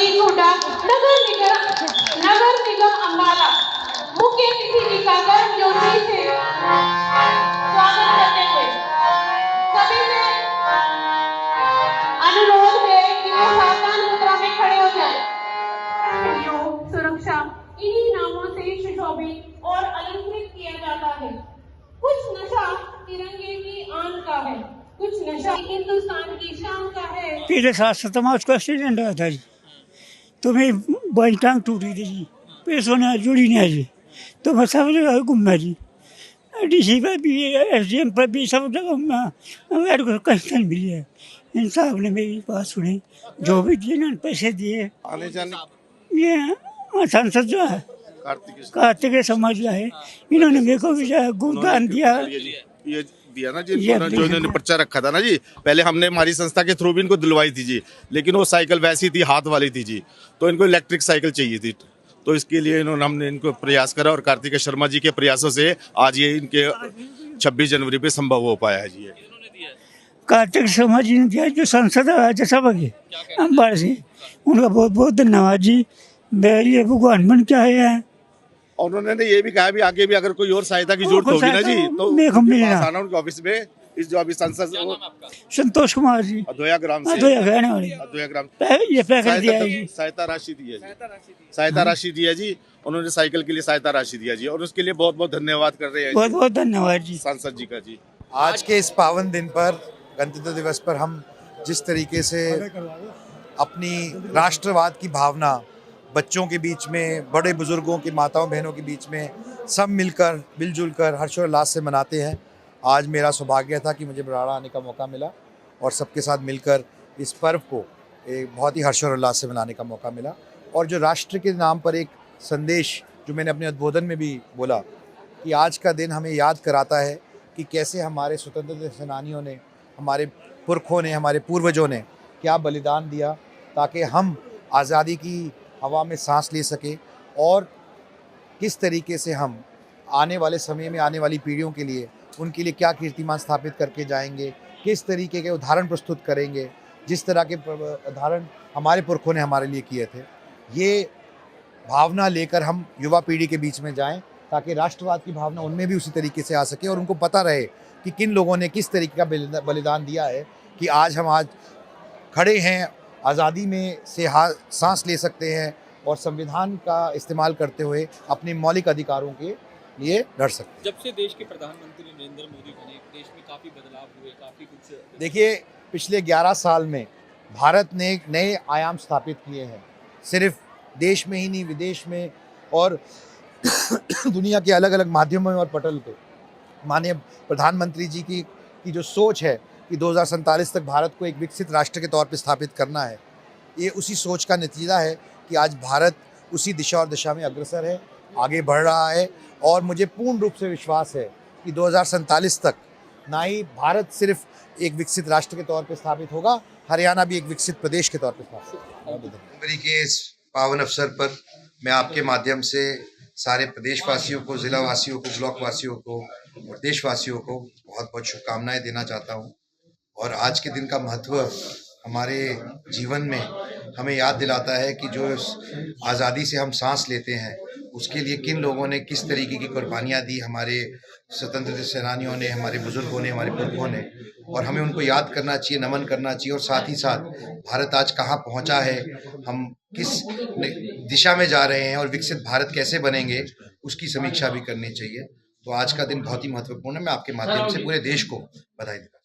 प्रतीक हुड्डा, नगर निगम अम्बाला मुख्य अतिथि दिखाकर ज्योति से स्वागत करते हुए सभी से अनुरोध है कि वो सावधान मुद्रा में खड़े हो जाएं। सहयोग, सुरक्षा इन्हीं नामों से सुशोभित और अलंकृत किया जाता है। कुछ नशा तिरंगे की आन का है, कुछ नशा हिंदुस्तान की शान का है। पिछले 7 उसका एक्सीडेंट हुआ था जी, तो मेरी बाई टांग टूटी थी जी, पैसों ने जुड़ी नहीं जी, तो मैं सब जगह घूमा जी, डीसी पर भी एसडीएम पर भी सब जगह मेरे को कहीं नहीं मिली है। इन साहब ने मेरी बात सुनी, जो भी दिए इन्होंने पैसे दिए। आने जाने ये सांसद जो है कार्तिक समाज जो है, इन्होंने मेरे को भी गुणगान दिया। ये दिया ना जी, जो इन्होंने पर्चा रखा था ना जी, पहले हमने हमारी संस्था के थ्रू भी इनको दिलवाई थी जी, लेकिन वो साइकिल वैसी थी, हाथ वाली थी जी, तो इनको इलेक्ट्रिक साइकिल चाहिए थी, तो इसके लिए हमने इनको प्रयास करा और कार्तिक शर्मा जी के प्रयासों से आज ये इनके 26 जनवरी पे संभव हो पाया है जी। कार्तिक शर्मा जी ने दिया, जो सांसद है राज्यसभा के अम्बाला से, उनका बहुत बहुत धन्यवाद जी। ये भगवान बन के आए हैं। और उन्होंने ये भी कहा भी आगे भी अगर कोई और सहायता की जरूरत होगी ना जी, तो उनके ऑफिस में इस जो अभी सांसद संतोष कुमार जी अधोया ग्राम से अधोया ग्राम ये पैकेट दिया है जी, सहायता राशि दी है जी, सहायता राशि दी है जी, उन्होंने साइकिल के लिए सहायता राशि दिया जी, और उसके लिए बहुत बहुत धन्यवाद कर रहे हैं, बहुत बहुत धन्यवाद जी सांसद जी का जी। आज के इस पावन दिन पर, गणतंत्र दिवस पर, हम जिस तरीके से अपनी राष्ट्रवाद की भावना बच्चों के बीच में, बड़े बुजुर्गों की, माताओं बहनों के बीच में सब मिलकर मिलजुल कर हर्षोल्लास से मनाते हैं। आज मेरा सौभाग्य था कि मुझे बराड़ा आने का मौका मिला और सबके साथ मिलकर इस पर्व को एक बहुत ही हर्षोल्लास से मनाने का मौका मिला। और जो राष्ट्र के नाम पर एक संदेश जो मैंने अपने उद्बोधन में भी बोला कि आज का दिन हमें याद कराता है कि कैसे हमारे स्वतंत्रता सेनानियों ने, हमारे पुरखों ने, हमारे पूर्वजों ने क्या बलिदान दिया ताकि हम आज़ादी की हवा में सांस ले सके, और किस तरीके से हम आने वाले समय में आने वाली पीढ़ियों के लिए, उनके लिए क्या कीर्तिमान स्थापित करके जाएंगे, किस तरीके के उदाहरण प्रस्तुत करेंगे, जिस तरह के उदाहरण हमारे पुरखों ने हमारे लिए किए थे। ये भावना लेकर हम युवा पीढ़ी के बीच में जाएं ताकि राष्ट्रवाद की भावना उनमें भी उसी तरीके से आ सके और उनको पता रहे कि किन लोगों ने किस तरीके का बलिदान दिया है कि आज हम खड़े हैं, आज़ादी में से सांस ले सकते हैं और संविधान का इस्तेमाल करते हुए अपने मौलिक अधिकारों के लिए लड़ सकते हैं। जब से देश के प्रधानमंत्री नरेंद्र मोदी बने, देश में काफ़ी बदलाव हुए, काफ़ी कुछ। देखिए, पिछले 11 साल में भारत ने एक नए आयाम स्थापित किए हैं, सिर्फ देश में ही नहीं, विदेश में और दुनिया के अलग अलग माध्यमों और पटल पे। माननीय प्रधानमंत्री जी की जो सोच है कि 2047 तक भारत को एक विकसित राष्ट्र के तौर पे स्थापित करना है, ये उसी सोच का नतीजा है कि आज भारत उसी दिशा और दिशा में अग्रसर है, आगे बढ़ रहा है। और मुझे पूर्ण रूप से विश्वास है कि 2047 तक ना ही भारत सिर्फ एक विकसित राष्ट्र के तौर पे स्थापित होगा, हरियाणा भी एक विकसित प्रदेश के तौर पे स्थापित होगा। जनवरी के इस पावन अवसर पर मैं आपके माध्यम से सारे प्रदेशवासियों को, जिला वासियों को, ब्लॉक वासियों को और देशवासियों को बहुत बहुत शुभकामनाएं देना चाहता हूं। और आज के दिन का महत्व हमारे जीवन में हमें याद दिलाता है कि जो आज़ादी से हम सांस लेते हैं उसके लिए किन लोगों ने किस तरीके की कुर्बानियाँ दी, हमारे स्वतंत्रता सेनानियों ने, हमारे बुजुर्गों ने, हमारे पुरखों ने, और हमें उनको याद करना चाहिए, नमन करना चाहिए। और साथ ही साथ भारत आज कहाँ पहुँचा है, हम किस दिशा में जा रहे हैं और विकसित भारत कैसे बनेंगे, उसकी समीक्षा भी करनी चाहिए। तो आज का दिन बहुत ही महत्वपूर्ण है। मैं आपके माध्यम से पूरे देश को बधाई देता हूँ।